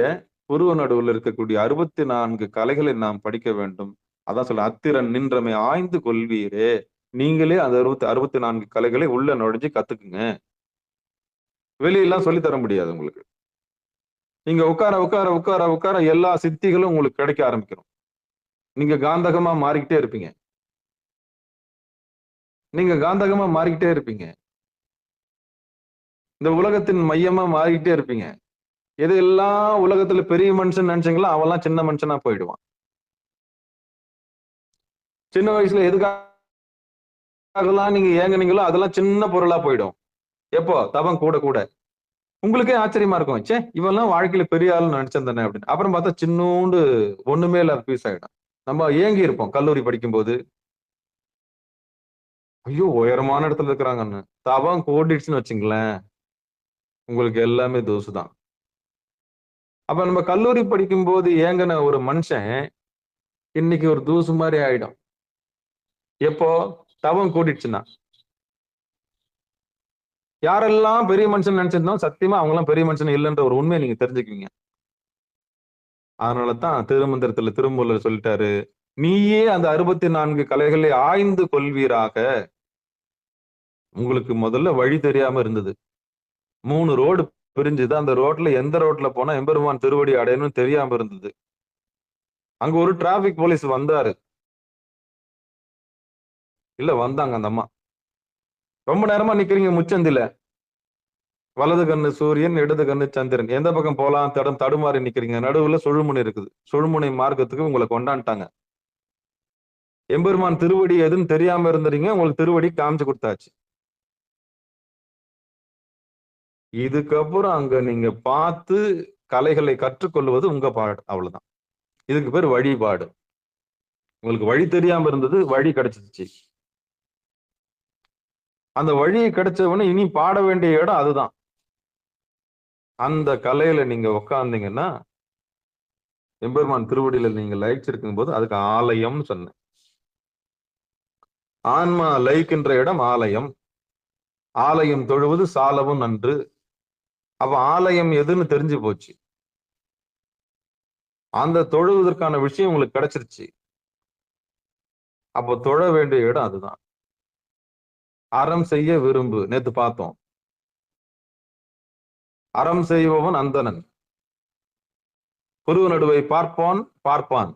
புருவ நடுவில் இருக்கக்கூடிய 64 கலைகளை நாம் படிக்க வேண்டும். அதான் சொல்ல, அத்திரன் நின்றமை ஆய்ந்து கொள்வீரே. நீங்களே அந்த 64 கலைகளை உள்ள நுழைஞ்சு கத்துக்குங்க. வெளியெல்லாம் சொல்லி தர முடியாது உங்களுக்கு. நீங்க உட்கார உட்கார உட்கார உட்கார எல்லா சித்திகளும் உங்களுக்கு கிடைக்க ஆரம்பிக்கிறோம். நீங்க காந்தகமா மாறிக்கிட்டே இருப்பீங்க. நீங்க காந்தகமா மாறிக்கிட்டே இருப்பீங்க. இந்த உலகத்தின் மையமா மாறிக்கிட்டே இருப்பீங்க. எதெல்லாம் உலகத்துல பெரிய மனுஷன் நினைச்சீங்களோ அவெல்லாம் சின்ன மனுஷனா போயிடுவான். சின்ன வயசுல எதுக்காகலாம் நீங்க ஏங்குனீங்களோ அதெல்லாம் சின்ன பொருளா போயிடும். எப்போ தபம் கூட கூட உங்களுக்கே ஆச்சரியமா இருக்கும். சே, இவெல்லாம் வாழ்க்கையில பெரிய ஆளுன்னு நினைச்சேன் தானே அப்படின்னு. அப்புறம் பார்த்தா சின்னோண்டு ஒண்ணுமே இல்லாத பீஸ் ஆயிடும். நம்ம ஏங்கி இருப்போம் கல்லூரி படிக்கும் போது, ஐயோ உயரமான இடத்துல இருக்கிறாங்கன்னு. தபம் கூடிடுச்சுன்னு வச்சுங்களேன், உங்களுக்கு எல்லாமே தோசு தான். அப்ப நம்ம கல்லூரி படிக்கும் போது ஏங்கின ஒரு மனுஷன் இன்னைக்கு ஒரு தூசு மாதிரி ஆயிடும். எப்போ தவம் கூட்டிடுச்சுன்னா, யாரெல்லாம் பெரிய மனுஷன் நினைச்சிருந்தோம் சத்தியமா அவங்க எல்லாம் பெரிய மனுஷன் இல்லைன்ற ஒரு உண்மையை நீங்க தெரிஞ்சுக்குவீங்க. அதனாலதான் திருமந்திரத்துல திருமூலர் சொல்லிட்டாரு, நீயே அந்த 64 கலைகளை ஆய்ந்து கொள்வீராக. உங்களுக்கு முதல்ல வழி தெரியாம இருந்தது. 3 ரோடு பிரிஞ்சுது. அந்த ரோட்ல எந்த ரோட்ல போனா எம்பெருமான் திருவடி அடையணும்னு தெரியாம இருந்தது. அங்க ஒரு டிராபிக் போலீஸ் வந்தாரு. இல்ல வந்தாங்க அந்த அம்மா. ரொம்ப நேரமா நிக்கிறீங்க முச்சந்தில. வலது கண்ணு சூரியன், இடது கண்ணு சந்திரன். எந்த பக்கம் போலாம் தடுமாறி நிக்கிறீங்க. நடுவுல சுழுமுனை இருக்குது. சுழுமுனை மார்க்கத்துக்கு உங்களை கொண்டாண்டாங்க. எம்பெருமான் திருவடி எதுன்னு தெரியாம இருந்தீங்க. உங்களுக்கு திருவடி காமிச்சு கொடுத்தாச்சு. இதுக்கப்புறம் அங்க நீங்க பார்த்து கலைகளை கற்றுக்கொள்வது உங்க பாடு. அவ்வளவுதான். இதுக்கு பேர் வழிபாடு. உங்களுக்கு வழி தெரியாம இருந்தது, வழி கிடைச்சிருச்சு. அந்த வழி கிடைச்சவன இனி பாட வேண்டிய இடம் அதுதான். அந்த கலையில நீங்க உட்கார்ந்தீங்கன்னா எம்பெருமான் திருவடியில நீங்க லயிச்சிருக்கும் போது அதுக்கு ஆலயம்னு சொன்னேன். ஆன்மா லயிக்கின்ற இடம் ஆலயம். ஆலயம் தொழுவது சாலவும் நன்று. அப்ப ஆலயம் எதுன்னு தெரிஞ்சு போச்சு. அந்த தொழுவதற்கான விஷயம் உங்களுக்கு கிடைச்சிருச்சு. அப்போ தொழ வேண்டிய இடம் அதுதான். அறம் செய்ய விரும்பு. நேத்து பார்த்தோம். அறம் செய்பவன் அந்தணன். குருவு நடுவை பார்ப்பான் பார்ப்பான்.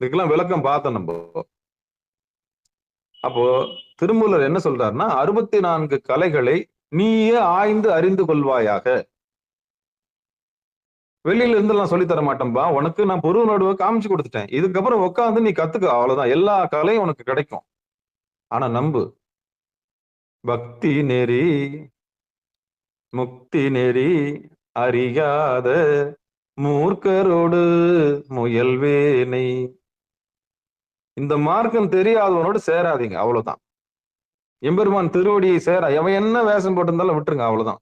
இதுக்கெல்லாம் விளக்கம் பார்த்தோம் நம்ம. அப்போ திருமூலர் என்ன சொல்றாருன்னா 64 கலைகளை நீயே ஆய்ந்து அறிந்து கொள்வாயாக. வெளியில இருந்து நான் சொல்லி தர மாட்டேன்பா. உனக்கு நான் பொருள் நடுவை காமிச்சு கொடுத்துட்டேன். இதுக்கப்புறம் உட்காந்து நீ கத்துக்க. அவ்வளவுதான். எல்லா கலையும் உனக்கு கிடைக்கும். ஆனா நம்பு. பக்தி நெறி முக்தி நெறி அறியாத மூர்க்கரோடு முயல்வேனை. இந்த மார்க்கம் தெரியாதவனோடு சேராதீங்க. அவ்வளவுதான். எம்பெருமான் திருவடியை சேர அவன் என்ன வேஷம் போட்டிருந்தாலும் விட்டுருங்க. அவ்வளவுதான்.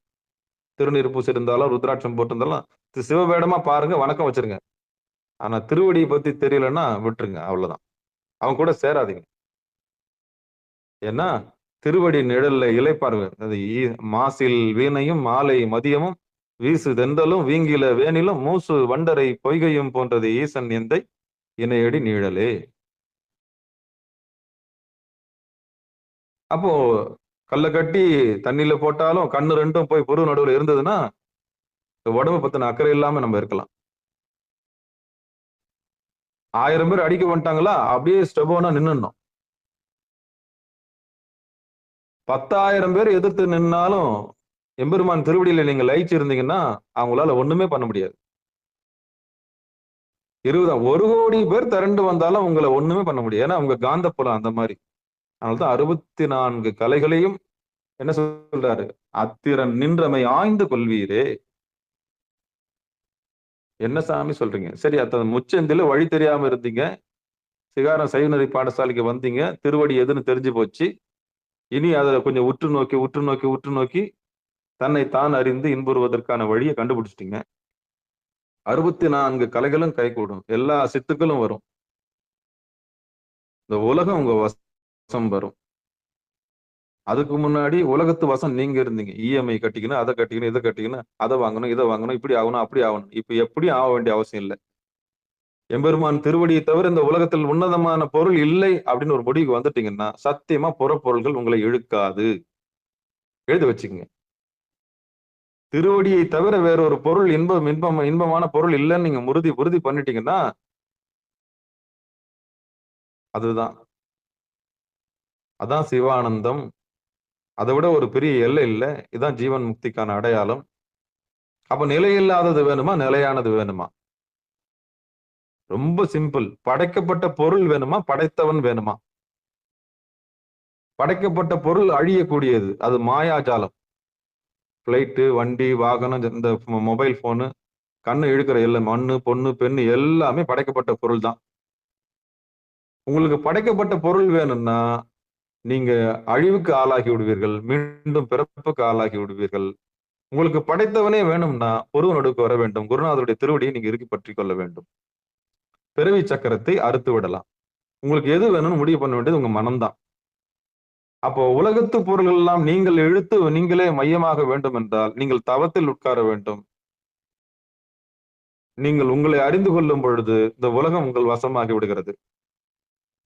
திருநீர் பூசி இருந்தாலும் ருத்ராட்சம் போட்டிருந்தாலும் சிவவேடமா பாருங்க, வணக்கம் வச்சிருங்க. ஆனா திருவடியை பத்தி தெரியலன்னா விட்டுருங்க. அவ்வளவுதான். அவன் கூட சேராதீங்க. ஏன்னா திருவடி நிழல்ல இலைப்பாருங்க. அது மாசில் வீணையும் மாலை மதியமும் வீசு தெந்தலும் வீங்கில வேனிலும் மூசு வண்டரை பொய்கையும் போன்றது ஈசன் எந்தை இணையடி நீழலே. அப்போ கல்ல கட்டி தண்ணியில போட்டாலும் கண்ணு ரெண்டும் போய் பொருள் நடுவில் இருந்ததுன்னா உடம்பு பத்தின அக்கறை இல்லாம நம்ம இருக்கலாம். 1000 பேர் அடிக்க வந்துட்டாங்களா அப்படியே ஸ்டெபோனா நின்னுடணும். 10,000 பேர் எதிர்த்து நின்னாலும் எம்பெருமான் திருவடியில நீங்க லயிச்சு இருந்தீங்கன்னா அவங்களால ஒண்ணுமே பண்ண முடியாது. 1 கோடி பேர் திரண்டு வந்தாலும் உங்களை ஒண்ணுமே பண்ண முடியாது. ஏன்னா உங்க காந்தப்புலம் அந்த மாதிரி. அதனால்தான் 64 கலைகளையும் என்ன சொல்றாரு? அத்திரன் நின்றமை ஆய்ந்து கொள்வீரே. என்ன சாமி சொல்றீங்க? சரி, முச்சந்தில வழி தெரியாம இருந்தீங்க. சிகாரம் சைவநெறி பாடசாலைக்கு வந்தீங்க. திருவடி எதுன்னு தெரிஞ்சு போச்சு. இனி அதுல கொஞ்சம் உற்று நோக்கி தன்னை தான் அறிந்து இன்புறுவதற்கான வழியை கண்டுபிடிச்சிட்டீங்க. 64 கலைகளும் கைகூடும். எல்லா சித்துக்களும் வரும். இந்த உலகம் உங்க வசம் வரும். அதுக்கு முன்னாடி உலகத்து வசம் நீங்க இருந்தீங்க. இஎம்ஐ கட்டிக்கணும், அதை கட்டிக்கணும், இதை கட்டிக்கணும், அதை வாங்கணும், இதை வாங்கணும், இப்படி ஆகணும், அப்படி ஆகணும். இப்ப எப்படி ஆக வேண்டிய அவசியம் இல்லை. எம்பெருமான் திருவடியை தவிர இந்த உலகத்தில் உன்னதமான பொருள் இல்லை அப்படின்னு ஒரு முடிவுக்கு வந்துட்டீங்கன்னா சத்தியமா புறப்பொருள்கள் உங்களை இழுக்காது. எழுதி வச்சுக்கோங்க. திருவடியை தவிர வேற ஒரு பொருள் இன்பமான பொருள் இல்லைன்னு நீங்க உறுதி பண்ணிட்டீங்கன்னா அதான் சிவானந்தம். அதை விட ஒரு பெரிய எல்லை இல்லை. இதுதான் ஜீவன் முக்திக்கான அடையாளம். அப்ப நிலையில்லாதது வேணுமா, நிலையானது வேணுமா? ரொம்ப சிம்பிள். படைக்கப்பட்ட பொருள் வேணுமா, படைத்தவன் வேணுமா? படைக்கப்பட்ட பொருள் அழியக்கூடியது. அது மாயாஜாலம். பிளைட்டு, வண்டி, வாகனம், இந்த மொபைல் போனு, கண்ணு இழுக்கிற எல்லாம் மண்ணு, பொண்ணு, பெண்ணு எல்லாமே படைக்கப்பட்ட பொருள் தான். உங்களுக்கு படைக்கப்பட்ட பொருள் வேணும்னா நீங்க அழிவுக்கு ஆளாகி விடுவீர்கள். மீண்டும் பிறப்புக்கு ஆளாகி விடுவீர்கள். உங்களுக்கு படைத்தவனே வேணும்னா பொருவ நடுவுக்கு வர வேண்டும். குருநாதருடைய திருவடியை நீங்க இறுக்கி பற்றி கொள்ள வேண்டும். பிறவி சக்கரத்தை அறுத்து விடலாம். உங்களுக்கு எது வேணும்னு முடிவு பண்ண வேண்டியது உங்க மனம்தான். அப்போ உலகத்து பொருள்கள் எல்லாம் நீங்கள் இழுத்து நீங்களே மையமாக வேண்டும் என்றால் நீங்கள் தவத்தில் உட்கார வேண்டும். நீங்கள் உங்களை அறிந்து கொள்ளும் பொழுது இந்த உலகம் உங்கள் வசமாகி விடுகிறது.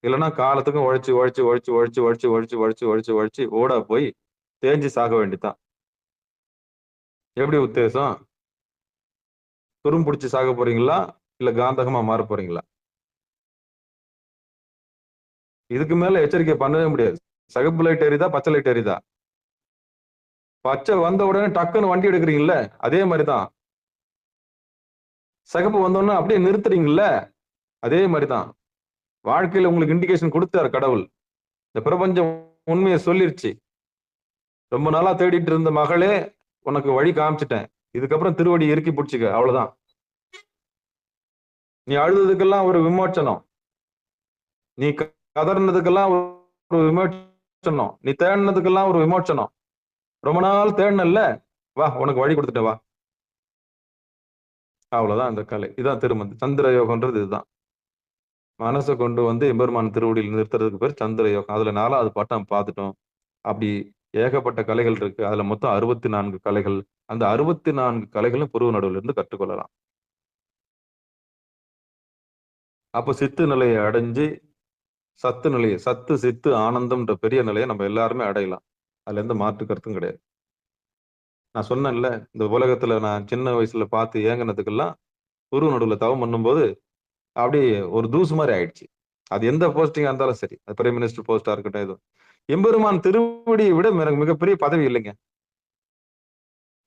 இல்லைன்னா காலத்துக்கும் உழைச்சு ஓட போய் தேஞ்சு சாக வேண்டித்தான். எப்படி உத்தேசம்? துரும் பிடிச்சி சாக போறீங்களா இல்ல காந்தகமா மாற போறீங்களா? இதுக்கு மேல எச்சரிக்கை பண்ணவே முடியாது. சகப்பு லைட் எரியுதா பச்சை லைட் எரியுதா? பச்சை வந்த உடனே டக்குன்னு வண்டி எடுக்கிறீங்கல்ல, அதே மாதிரிதான். சகப்பு வந்தோடனே அப்படியே நிறுத்துறீங்கல்ல, அதே மாதிரிதான். வாழ்க்கையில உங்களுக்கு இண்டிகேஷன் கொடுத்தாரு கடவுள். இந்த பிரபஞ்சம் உண்மையை சொல்லிருச்சு. ரொம்ப நாளா தேடிட்டு இருந்த மகளே, உனக்கு வழி காமிச்சிட்டேன். இதுக்கப்புறம் திருவடி இறுக்கி பிடிச்சிக்க, அவ்வளவுதான். நீ அழுதுக்கெல்லாம் ஒரு விமோச்சனம், நீ கதறினதுக்கெல்லாம் ஒரு விமோச்சனம், நீ தேடினதுக்கெல்லாம் ஒரு விமோச்சனம். ரொம்ப நாள் தேடினல்ல, வா உனக்கு வழி கொடுத்துட்ட வா. அவ்வளவுதான் இந்த கலை. இதான் திருமந்து. சந்திர யோகம்ன்றது இதுதான். மனசை கொண்டு வந்து எம்பெருமான் திருவடியில் நிறுத்துறதுக்கு பேர் சந்திர யோகம். அதுல 4வது பாட்டை நம்ம பார்த்துட்டோம். அப்படி ஏகப்பட்ட கலைகள் இருக்கு. அதுல மொத்தம் 64 கலைகள். அந்த 64 கலைகளும் புருவ நடுவுல இருந்து கற்றுக்கொள்ளலாம். அப்ப சித்து நிலையை அடைஞ்சு சத்து நிலையை, சத்து சித்து ஆனந்தம்ன்ற பெரிய நிலையை நம்ம எல்லாருமே அடையலாம். அதுல எந்த மாற்று கருத்தும் கிடையாது. நான் சொன்னேன்ல, இந்த உலகத்துல நான் சின்ன வயசுல பார்த்து ஏங்கினதுக்கெல்லாம் புருவ நடுவுல தவம் பண்ணும்போது அப்படியே ஒரு தூசு மாதிரி ஆயிடுச்சு. அது எந்த போஸ்டிங்கா இருந்தாலும் சரி, அது பிரைம் மினிஸ்டர் போஸ்டா இருக்கட்டும், எதுவும். எம்பெருமான் திருவடியை விட மிகப்பெரிய பதவி இல்லைங்க.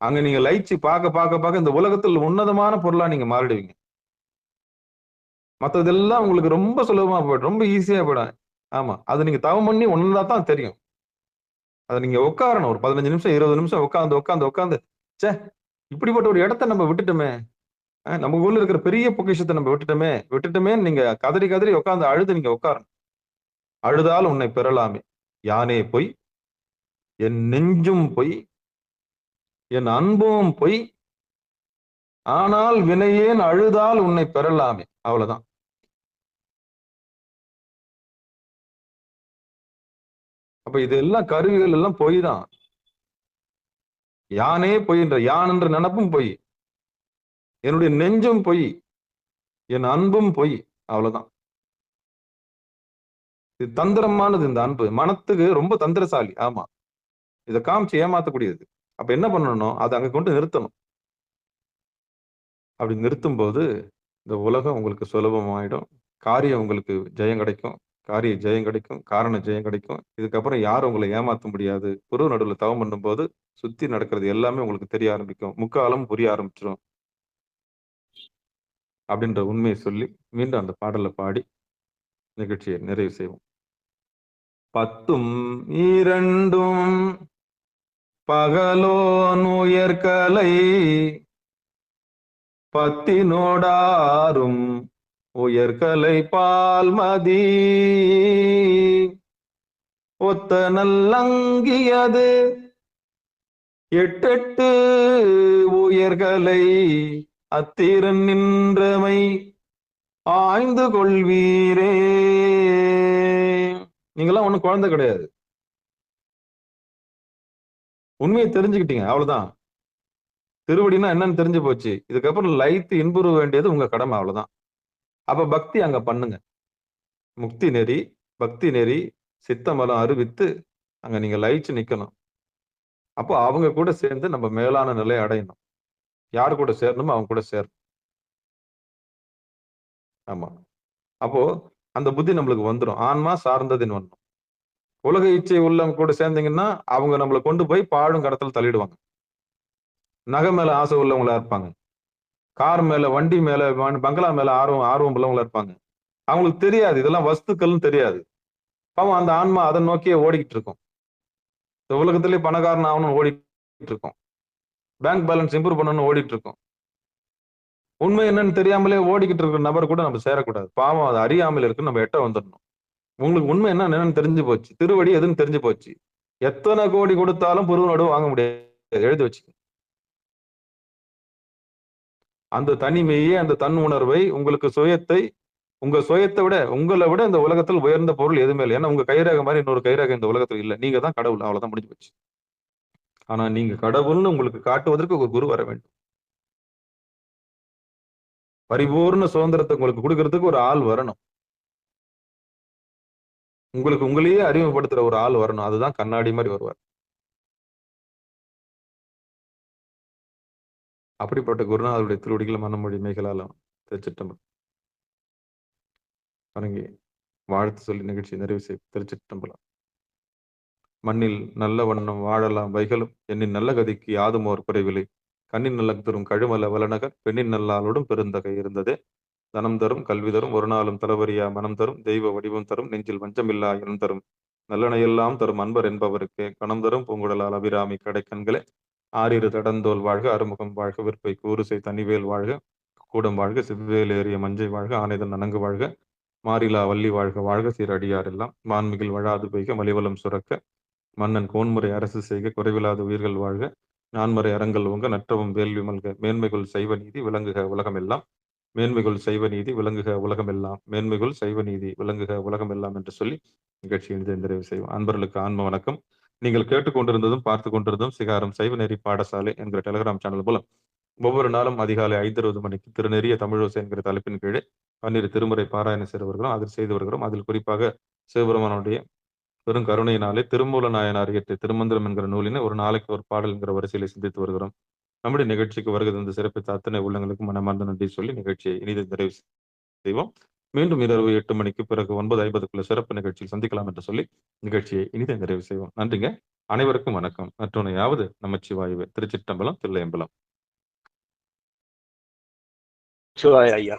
அங்க நீங்க லயிச்சு பார்க்க இந்த உலகத்தில் உன்னதமான பொருளா நீங்க மாறிடுவீங்க. மற்றதெல்லாம் உங்களுக்கு ரொம்ப சுலபமா போயிடும், ரொம்ப ஈஸியா போயிடும். ஆமா, அது நீங்க தவம் பண்ணி ஒன்னா தான் தெரியும். அதை நீங்க உட்காரணும், ஒரு 15 நிமிஷம் 20 நிமிஷம் உட்காந்து சே இப்படிப்பட்ட ஒரு இடத்த நம்ம விட்டுட்டோமே, நம்ம ஊர்ல இருக்கிற பெரிய பொக்கிஷத்தை நம்ம விட்டுட்டோமே நீங்க கதறி உட்காந்து அழுது நீங்க உட்காரணும். அழுதால் உன்னை பெறலாமே, யானே பொய் என் நெஞ்சும் பொய் என் அன்பும் பொய், ஆனால் வினையேன் அழுதால் உன்னை பெறலாமே. அவ்வளவுதான். அப்ப இதெல்லாம் கருவிகள் எல்லாம் பொய் தான். யானே பொய்ன்ற யான் என்ற நினப்பும் பொய், என்னுடைய நெஞ்சும் பொய், என் அன்பும் பொய். அவ்வளவுதான். இது தந்திரமானது. இந்த அன்பு மனத்துக்கு ரொம்ப தந்திரசாலி. ஆமா, இதை காமிச்சு ஏமாத்தக்கூடியது. அப்ப என்ன பண்ணணும்? அதை அங்க கொண்டு நிறுத்தணும். அப்படி நிறுத்தும் போது இந்த உலகம் உங்களுக்கு சுலபமாயிடும். காரியம் உங்களுக்கு ஜெயம் கிடைக்கும். காரிய ஜெயம் கிடைக்கும், காரண ஜெயம் கிடைக்கும். இதுக்கப்புறம் யாரும் உங்களை ஏமாத்த முடியாது. புருவ நடுவில் தவம் பண்ணும்போது சுத்தி நடக்கிறது எல்லாமே உங்களுக்கு தெரிய ஆரம்பிக்கும். முக்காலம் புரிய ஆரம்பிச்சிடும். அப்படின்ற உண்மையை சொல்லி மீண்டும் அந்த பாடலை பாடி நிகழ்ச்சியை நிறைவு செய்வோம். 10ம் 2ம் பகலோன் உயர்கலை, 10நோடாரும் உயர்கலை பால்மதி, ஒத்த நல்லங்கியது 8 உயர்கலை, அத்திரன் நின்றமை ஆய்ந்து கொள்வீரே. நீங்களாம் ஒண்ணும் குழந்தை கிடையாது. உண்மையை தெரிஞ்சுக்கிட்டீங்க, அவ்வளவுதான். திருவடினா என்னன்னு தெரிஞ்சு போச்சு. இதுக்கப்புறம் லைத்து இன்புற வேண்டியது உங்க கடமை, அவ்வளவுதான். அப்ப பக்தி அங்க பண்ணுங்க. முக்தி நெறி, பக்தி நெறி, சித்தமலம் அறிவித்து அங்க நீங்க லயிச்சு நிக்கணும். அப்போ அவங்க கூட சேர்ந்து நம்ம மேலான நிலையை அடையணும். யாரு கூட சேரணுமோ அவங்க கூட சேரணும். ஆமா, அப்போ அந்த புத்தி நம்மளுக்கு வந்துடும். ஆன்மா சார்ந்ததுன்னு வரணும். உலக இச்சை உள்ளவங்க கூட சேர்ந்தீங்கன்னா அவங்க நம்மளை கொண்டு போய் பாழும் கடத்துல தள்ளிடுவாங்க. நகை மேல ஆசை உள்ளவங்களா இருப்பாங்க. கார் மேல, வண்டி மேல, பங்களா மேல ஆர்வம் உள்ளவங்களா இருப்பாங்க. அவங்களுக்கு தெரியாது இதெல்லாம் வஸ்துக்கள்னு தெரியாது. பாவம் அந்த ஆன்மா அதை நோக்கியே ஓடிக்கிட்டு இருக்கும். இந்த உலகத்திலேயே பணக்காரன் ஆகணும்னு ஓடிட்டு இருக்கும். பேங்க் பேலன்ஸ் இம்ப்ரூவ் பண்ணணும்னு ஓடிட்டு இருக்கும். உண்மை என்னன்னு தெரியாமலே ஓடிக்கிட்டு இருக்கிற நபர் கூட நம்ம சேரக்கூடாது. பாவம் அது அறியாமல் இருக்கு, நம்ம எட்ட வந்துடணும். உங்களுக்கு உண்மை என்னன்னு தெரிஞ்சு போச்சு, திருவடி எதுன்னு தெரிஞ்சு போச்சு. எத்தனை கோடி கொடுத்தாலும் புருவ நடுவு வாங்க முடியாது, எழுதி வச்சுக்க. அந்த தனிமையே, அந்த தன் உணர்வை, உங்களுக்கு சுயத்தை, உங்க சுயத்தை விட, உங்களை விட இந்த உலகத்தில் உயர்ந்த பொருள் எதுவுமே இல்லை. ஏன்னா உங்க கைரேகை மாதிரி இன்னொரு கைரேகை இந்த உலகத்தில் இல்லை. நீங்க தான் கடவுள், அவ்வளவுதான், முடிஞ்சு போச்சு. ஆனா நீங்க கடவுள்னு உங்களுக்கு காட்டுவதற்கு ஒரு குரு வர வேண்டும். பரிபூர்ண சுதந்திரத்தை உங்களுக்கு கொடுக்கறதுக்கு ஒரு ஆள் வரணும். உங்களுக்கு உங்களையே அறிமுகப்படுத்துற ஒரு ஆள் வரணும். அதுதான் கண்ணாடி மாதிரி வருவார். அப்படிப்பட்ட குருநாதருடைய திருவடிகள் மனமொழி மேகலால் திருச்சிற்றம்பலம் வணங்கி வாழ்த்து சொல்லி நிகழ்ச்சி நிறைவு செய்யும். திருச்சிற்றம்பலம். மண்ணில் நல்ல வண்ணம் வாழலாம் வைகளும் எண்ணின் நல்ல கதிக்கு யாதுமோர் குறைவில்லை. கண்ணின் நல்ல தரும் கழுமல வளநகர் பெண்ணின் நல்லாளோடும் பெருந்தகை இருந்ததே. தனம் தரும் கல்வி தரும் ஒரு நாளும் தளவரியா மனம் தரும் தெய்வ வடிவம் தரும் நெஞ்சில் வஞ்சமில்லா இனம் தரும் நல்லனையெல்லாம் தரும் அன்பர் என்பவருக்கு கணம் தரும் பூங்குடலால் அபிராமி கடைக்கண்களே. ஆறிரு தடந்தோல் வாழ்க அறுமுகம் வாழ்க விற்பை கூறுசை தனிவேல் வாழ்க கூடம் வாழ்க சிவ்வேல் ஏறிய மஞ்சை வாழ்க ஆனைதன் நனங்கு வாழ்க மாறிலா வள்ளி வாழ்க வாழ்க சீரடியார் எல்லாம் மான்மிகில் வழாது பெய்க மலிவலம் சுரக்க மன்னன் கோன்முறை அரசு செய்க குறைவில்லாத உயிர்கள் வாழ்க நான்மறை அறங்கள் உங்க நற்றவும் வேள்வி மல்க மேன்மைகள் சைவ நீதி விளங்குக உலகமெல்லாம் மேன்மைகள் சைவ நீதி விளங்குக உலகமெல்லாம் மேன்மைகள் சைவ நீதி விளங்குக உலகமெல்லாம் என்று சொல்லி நிகழ்ச்சியை நிறைவு செய்வோம். அன்பர்களுக்கு ஆன்ம வணக்கம். நீங்கள் கேட்டுக்கொண்டிருந்ததும் பார்த்து கொண்டிருந்ததும் சிகாரம் சைவ நெறி பாடசாலை என்கிற டெலிகிராம் சேனல் மூலம் ஒவ்வொரு நாளும் அதிகாலை 5:20 மணிக்கு திருநெறிய தமிழோசை என்கிற தலைப்பின் கீழே 12 திருமுறை பாராயணம் செய்து வருகிறோம். அதில் செய்து வருகிறோம். அதில் குறிப்பாக சிவபெருமானுடைய பெரும் கருணையினாலே திருமூல நாயனார் இயற்றிய திருமந்திரம் என்கிற நூலினை ஒரு நாளைக்கு ஒரு பாடல் என்கிற வரிசையில சிந்தித்து வருகிறோம். நம்முடைய நிகழ்ச்சிக்கு வருகை தந்து சிறப்பித்த அத்தனை உள்ளங்களுக்கு மனமார்ந்த நன்றி சொல்லி நிகழ்ச்சியை இனிதை நிறைவு செய்வோம். மீண்டும் இரவு 8 மணிக்கு பிறகு 9:50 சிறப்பு நிகழ்ச்சியில் சந்திக்கலாம் என்று சொல்லி நிகழ்ச்சியை இனிதை நிறைவு செய்வோம். நன்றிங்க. அனைவருக்கும் வணக்கம். மற்றொன்னையாவது நமச்சிவாயுவே. திருச்சிற்றம்பலம், தில்லையம்பலம். சிவாய ஐயா.